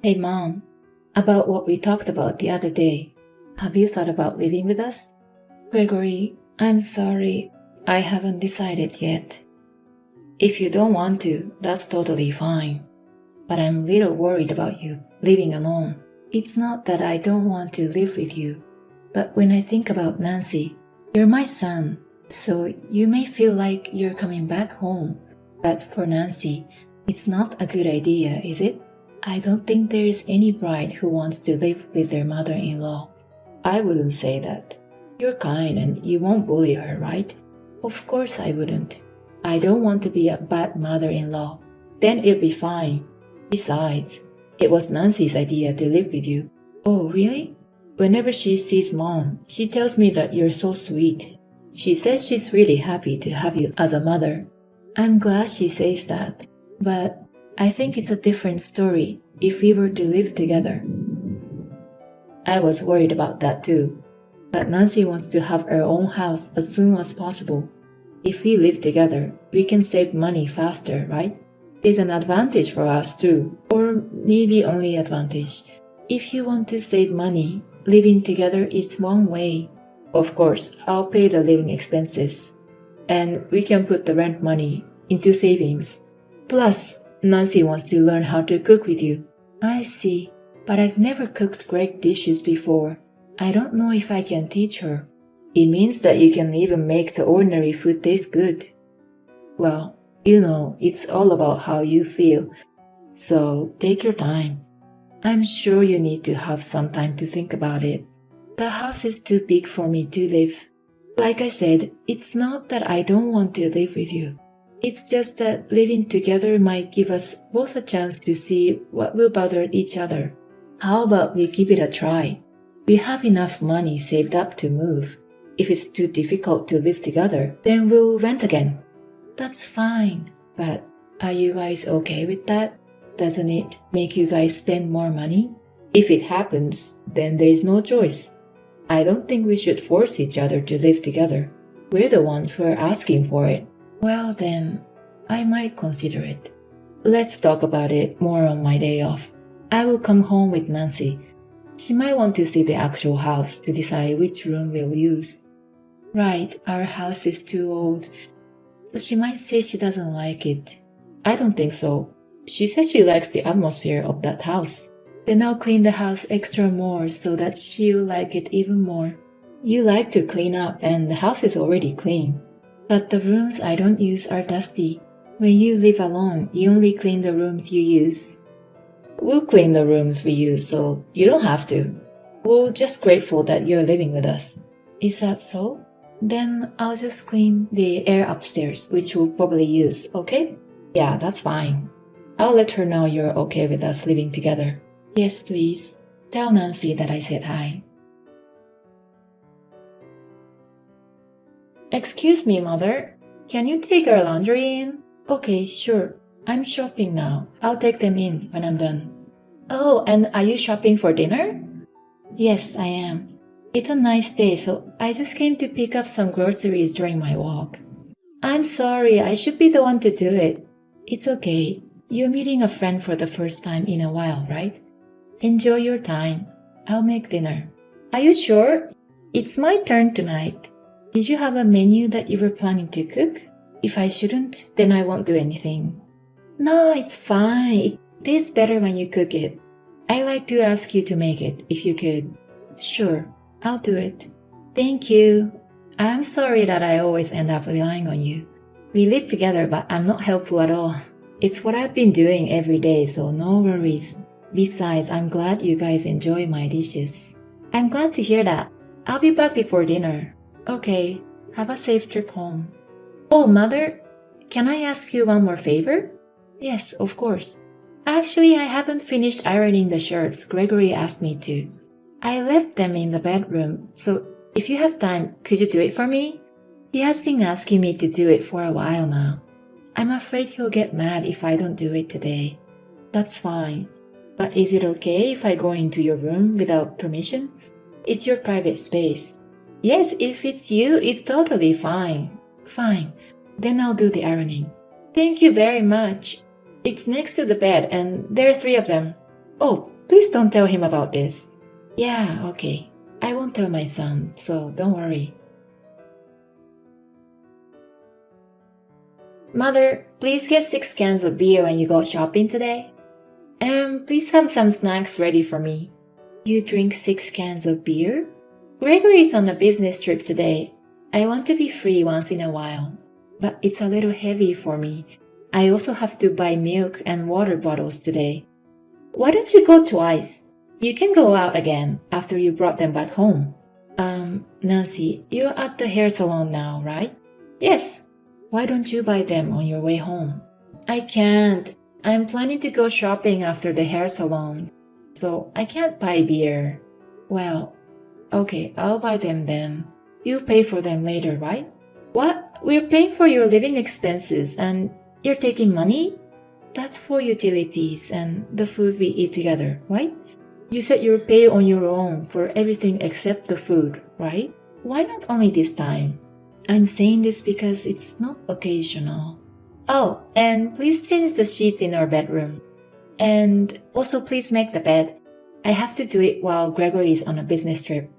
Hey Mom, about what we talked about the other day. Have you thought about living with us? Gregory, I'm sorry. I haven't decided yet. If you don't want to, that's totally fine. But I'm a little worried about you living alone. It's not that I don't want to live with you, but when I think about Nancy, you're my son, so you may feel like you're coming back home. But for Nancy, it's not a good idea, is it? I don't think there is any bride who wants to live with their mother-in-law. I wouldn't say that. You're kind and you won't bully her, right? Of course I wouldn't. I don't want to be a bad mother-in-law. Then it'll be fine. Besides, it was Nancy's idea to live with you. Oh, really? Whenever she sees Mom, she tells me that you're so sweet. She says she's really happy to have you as a mother. I'm glad she says that, but I think it's a different story if we were to live together. I was worried about that too, but Nancy wants to have her own house as soon as possible. If we live together, we can save money faster, right? There's an advantage for us too, or maybe only advantage. If you want to save money, living together is one way. Of course, I'll pay the living expenses, and we can put the rent money into savings. Plus, Nancy wants to learn how to cook with you. I see, but I've never cooked great dishes before. I don't know if I can teach her. It means that you can even make the ordinary food taste good. Well, it's all about how you feel. So take your time. I'm sure you need to have some time to think about it. The house is too big for me to live. Like I said, it's not that I don't want to live with you. It's just that living together might give us both a chance to see what will bother each other. How about we give it a try? We have enough money saved up to move. If it's too difficult to live together, then we'll rent again. That's fine, but are you guys okay with that? Doesn't it make you guys spend more money? If it happens, then there's no choice. I don't think we should force each other to live together. We're the ones who are asking for it. Well then, I might consider it. Let's talk about it more on my day off. I will come home with Nancy. She might want to see the actual house to decide which room we'll use. Right, our house is too old, so she might say she doesn't like it. I don't think so. She says she likes the atmosphere of that house. Then I'll clean the house extra more so that she'll like it even more. You like to clean up and the house is already clean. But the rooms I don't use are dusty. When you live alone, you only clean the rooms you use. We'll clean the rooms we use, so you don't have to. We're just grateful that you're living with us. Is that so? Then I'll just clean the air upstairs, which we'll probably use, okay? Yeah, that's fine. I'll let her know you're okay with us living together. Yes, please. Tell Nancy that I said hi. Excuse me, Mother. Can you take our laundry in? Okay, sure. I'm shopping now. I'll take them in when I'm done. Oh, and are you shopping for dinner? Yes, I am. It's a nice day, so I just came to pick up some groceries during my walk. I'm sorry, I should be the one to do it. It's okay. You're meeting a friend for the first time in a while, right? Enjoy your time. I'll make dinner. Are you sure? It's my turn tonight. Did you have a menu that you were planning to cook? If I shouldn't, then I won't do anything. No, it's fine. It tastes better when you cook it. I'd like to ask you to make it, if you could. Sure, I'll do it. Thank you. I'm sorry that I always end up relying on you. We live together, but I'm not helpful at all. It's what I've been doing every day, so no worries. Besides, I'm glad you guys enjoy my dishes. I'm glad to hear that. I'll be back before dinner. Okay, have a safe trip home. Oh, Mother, can I ask you one more favor? Yes, of course. Actually, I haven't finished ironing the shirts Gregory asked me to. I left them in the bedroom, so if you have time, could you do it for me? He has been asking me to do it for a while now. I'm afraid he'll get mad if I don't do it today. That's fine. But is it okay if I go into your room without permission? It's your private space. Yes, if it's you, it's totally fine. Fine. Then I'll do the ironing. Thank you very much. It's next to the bed and there are 3 of them. Oh, please don't tell him about this. Yeah, okay. I won't tell my son, so don't worry. Mother, please get 6 cans of beer when you go shopping today. And please have some snacks ready for me. You drink 6 cans of beer? Gregory's on a business trip today. I want to be free once in a while, but it's a little heavy for me. I also have to buy milk and water bottles today. Why don't you go twice? You can go out again after you brought them back home. Nancy, you're at the hair salon now, right? Yes. Why don't you buy them on your way home? I can't. I'm planning to go shopping after the hair salon, so I can't buy beer. Well, okay, I'll buy them then. You pay for them later, right? What? We're paying for your living expenses and you're taking money? That's for utilities and the food we eat together, right? You said you'll pay on your own for everything except the food, right? Why not only this time? I'm saying this because it's not occasional. Oh, and please change the sheets in our bedroom. And also please make the bed. I have to do it while Gregory is on a business trip.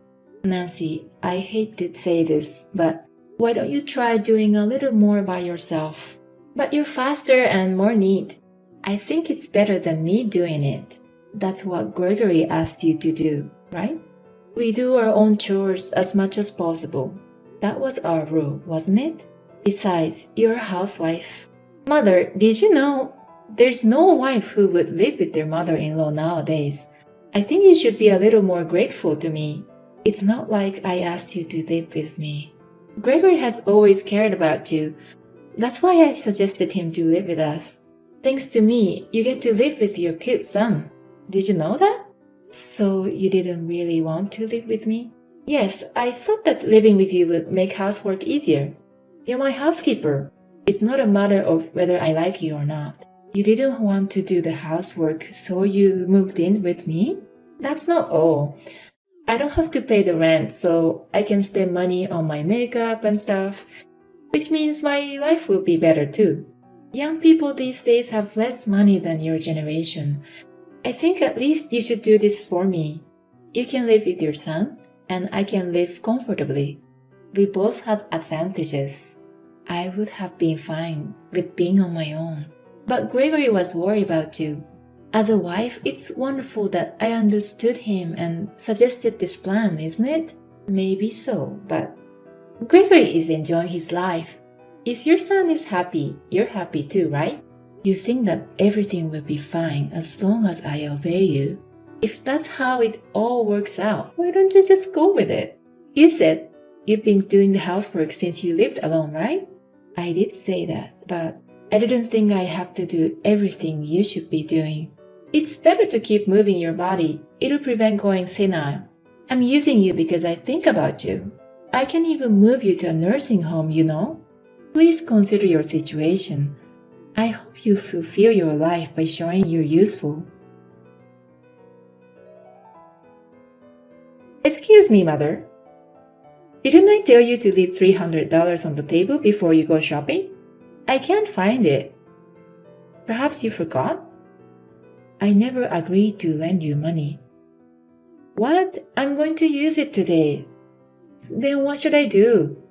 Nancy, I hate to say this, but why don't you try doing a little more by yourself? But you're faster and more neat. I think it's better than me doing it. That's what Gregory asked you to do, right? We do our own chores as much as possible. That was our rule, wasn't it? Besides, you're a housewife. Mother, did you know there's no wife who would live with their mother-in-law nowadays? I think you should be a little more grateful to me. It's not like I asked you to live with me. Gregory has always cared about you. That's why I suggested him to live with us. Thanks to me, you get to live with your cute son. Did you know that? So you didn't really want to live with me? Yes, I thought that living with you would make housework easier. You're my housekeeper. It's not a matter of whether I like you or not. You didn't want to do the housework, so you moved in with me? That's not all. I don't have to pay the rent, so I can spend money on my makeup and stuff, which means my life will be better too. Young people these days have less money than your generation. I think at least you should do this for me. You can live with your son, and I can live comfortably. We both had advantages. I would have been fine with being on my own. But Gregory was worried about you. As a wife, it's wonderful that I understood him and suggested this plan, isn't it? Maybe so, but Gregory is enjoying his life. If your son is happy, you're happy too, right? You think that everything will be fine as long as I obey you. If that's how it all works out, why don't you just go with it? You said you've been doing the housework since you lived alone, right? I did say that, but I didn't think I have to do everything you should be doing. It's better to keep moving your body. It'll prevent going senile. I'm using you because I think about you. I can even move you to a nursing home, you know? Please consider your situation. I hope you fulfill your life by showing you're useful. Excuse me, Mother. Didn't I tell you to leave $300 on the table before you go shopping? I can't find it. Perhaps you forgot? I never agreed to lend you money. What? I'm going to use it today. Then what should I do?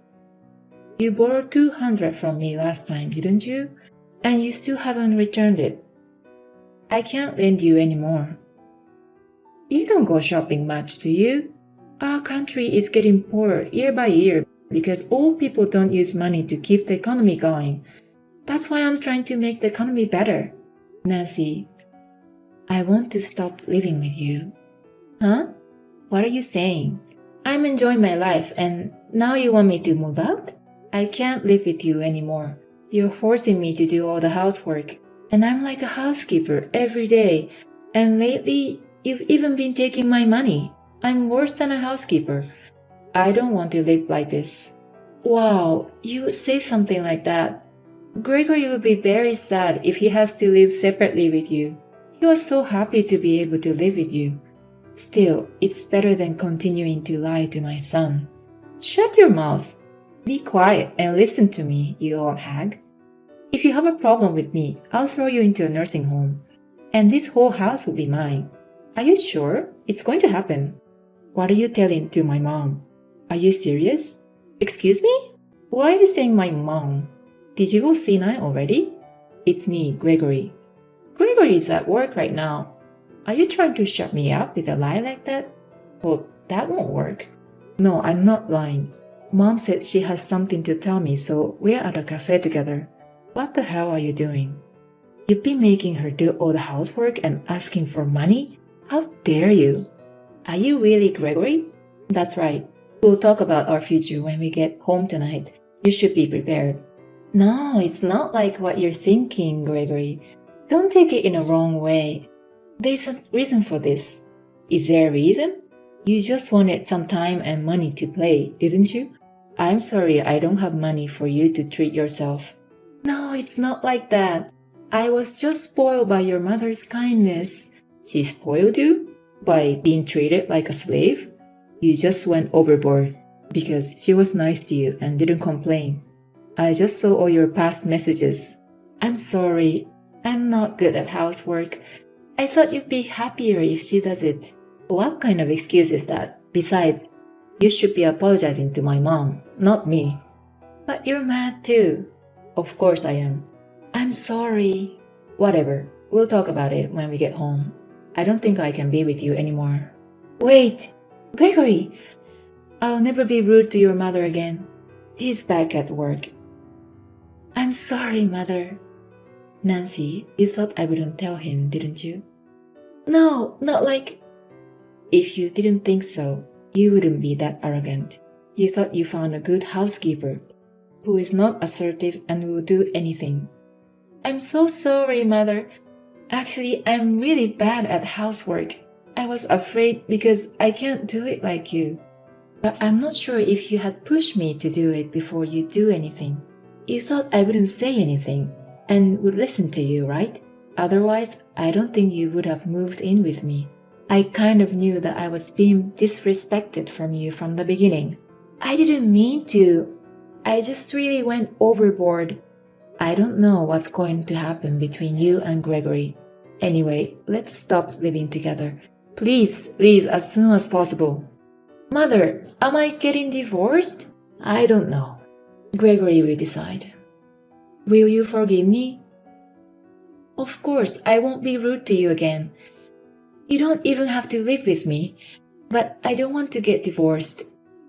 You borrowed $200 from me last time, didn't you? And you still haven't returned it. I can't lend you anymore. You don't go shopping much, do you? Our country is getting poorer year by year because old people don't use money to keep the economy going. That's why I'm trying to make the economy better. Nancy, I want to stop living with you. Huh? What are you saying? I'm enjoying my life and now you want me to move out? I can't live with you anymore. You're forcing me to do all the housework. And I'm like a housekeeper every day. And lately, you've even been taking my money. I'm worse than a housekeeper. I don't want to live like this. Wow, you would say something like that. Gregory would be very sad if he has to live separately with you. He was so happy to be able to live with you. Still, it's better than continuing to lie to my son. Shut your mouth. Be quiet and listen to me, you old hag. If you have a problem with me, I'll throw you into a nursing home. And this whole house will be mine. Are you sure? It's going to happen. What are you telling to my mom? Are you serious? Excuse me? Why are you saying my mom? Did you go senile already? It's me, Gregory. Gregory is at work right now. Are you trying to shut me up with a lie like that? Well, that won't work. No, I'm not lying. Mom said she has something to tell me, so we're at a cafe together. What the hell are you doing? You've been making her do all the housework and asking for money? How dare you? Are you really Gregory? That's right. We'll talk about our future when we get home tonight. You should be prepared. No, it's not like what you're thinking, Gregory. Don't take it in a wrong way. There's a reason for this. Is there a reason? You just wanted some time and money to play, didn't you? I'm sorry I don't have money for you to treat yourself. No, it's not like that. I was just spoiled by your mother's kindness. She spoiled you? By being treated like a slave? You just went overboard because she was nice to you and didn't complain. I just saw all your past messages. I'm sorry. I'm not good at housework. I thought you'd be happier if she does it. What kind of excuse is that? Besides, you should be apologizing to my mom, not me. But you're mad too. Of course I am. I'm sorry. Whatever. We'll talk about it when we get home. I don't think I can be with you anymore. Wait! Gregory! I'll never be rude to your mother again. He's back at work. I'm sorry, Mother. Nancy, you thought I wouldn't tell him, didn't you? No, not like... If you didn't think so, you wouldn't be that arrogant. You thought you found a good housekeeper who is not assertive and will do anything. I'm so sorry, Mother. Actually, I'm really bad at housework. I was afraid because I can't do it like you. But I'm not sure if you had pushed me to do it before you do anything. You thought I wouldn't say anything and would listen to you, right? Otherwise, I don't think you would have moved in with me. I kind of knew that I was being disrespected from you from the beginning. I didn't mean to. I just really went overboard. I don't know what's going to happen between you and Gregory. Anyway, let's stop living together. Please leave as soon as possible. Mother, am I getting divorced? I don't know. Gregory will decide. Will you forgive me? Of course, I won't be rude to you again. You don't even have to live with me, but I don't want to get divorced.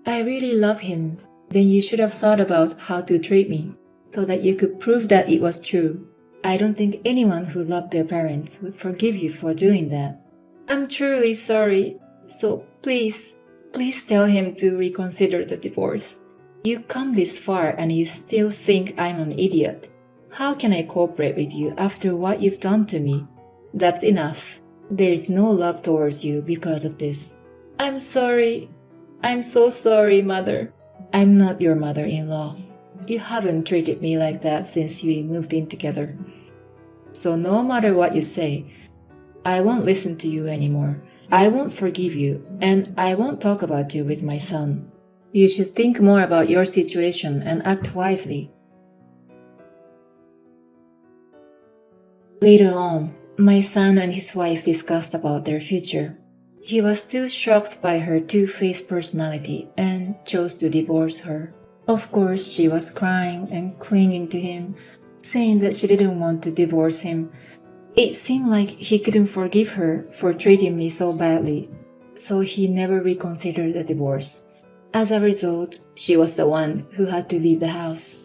I really love him. Then you should have thought about how to treat me, so that you could prove that it was true. I don't think anyone who loved their parents would forgive you for doing that. I'm truly sorry, so please tell him to reconsider the divorce. You come this far and you still think I'm an idiot. How can I cooperate with you after what you've done to me? That's enough. There's no love towards you because of this. I'm sorry. I'm so sorry, Mother. I'm not your mother-in-law. You haven't treated me like that since we moved in together. So no matter what you say, I won't listen to you anymore. I won't forgive you, and I won't talk about you with my son. You should think more about your situation and act wisely. Later on, my son and his wife discussed about their future. He was too shocked by her two-faced personality and chose to divorce her. Of course, she was crying and clinging to him, saying that she didn't want to divorce him. It seemed like he couldn't forgive her for treating me so badly, so he never reconsidered the divorce. As a result, she was the one who had to leave the house.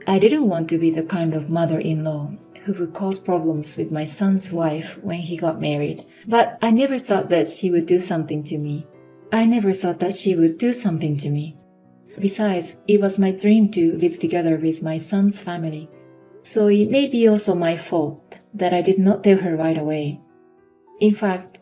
I didn't want to be the kind of mother-in-law who would cause problems with my son's wife when he got married, but I never thought that she would do something to me. Besides, it was my dream to live together with my son's family. So it may be also my fault that I did not tell her right away. In fact,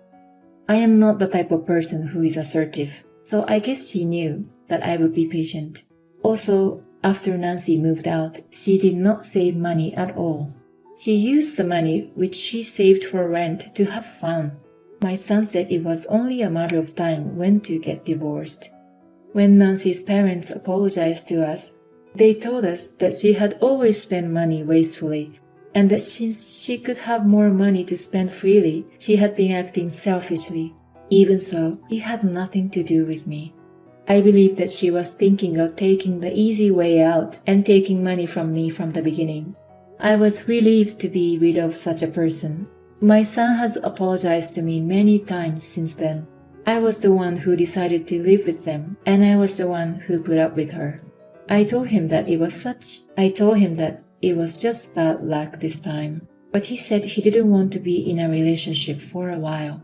I am not the type of person who is assertive, so I guess she knew that I would be patient. Also, after Nancy moved out, she did not save money at all. She used the money which she saved for rent to have fun. My son said it was only a matter of time when to get divorced. When Nancy's parents apologized to us, they told us that she had always spent money wastefully and that since she could have more money to spend freely, she had been acting selfishly. Even so, it had nothing to do with me. I believe that she was thinking of taking the easy way out and taking money from me from the beginning. I was relieved to be rid of such a person. My son has apologized to me many times since then. I was the one who decided to live with them, and I was the one who put up with her. I told him that it was just bad luck this time, but he said he didn't want to be in a relationship for a while.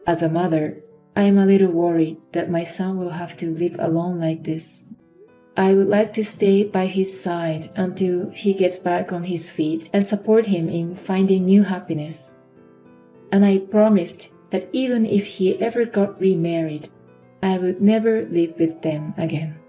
As a mother, I am a little worried that my son will have to live alone like this. I would like to stay by his side until he gets back on his feet and support him in finding new happiness. And I promised that even if he ever got remarried, I would never live with them again.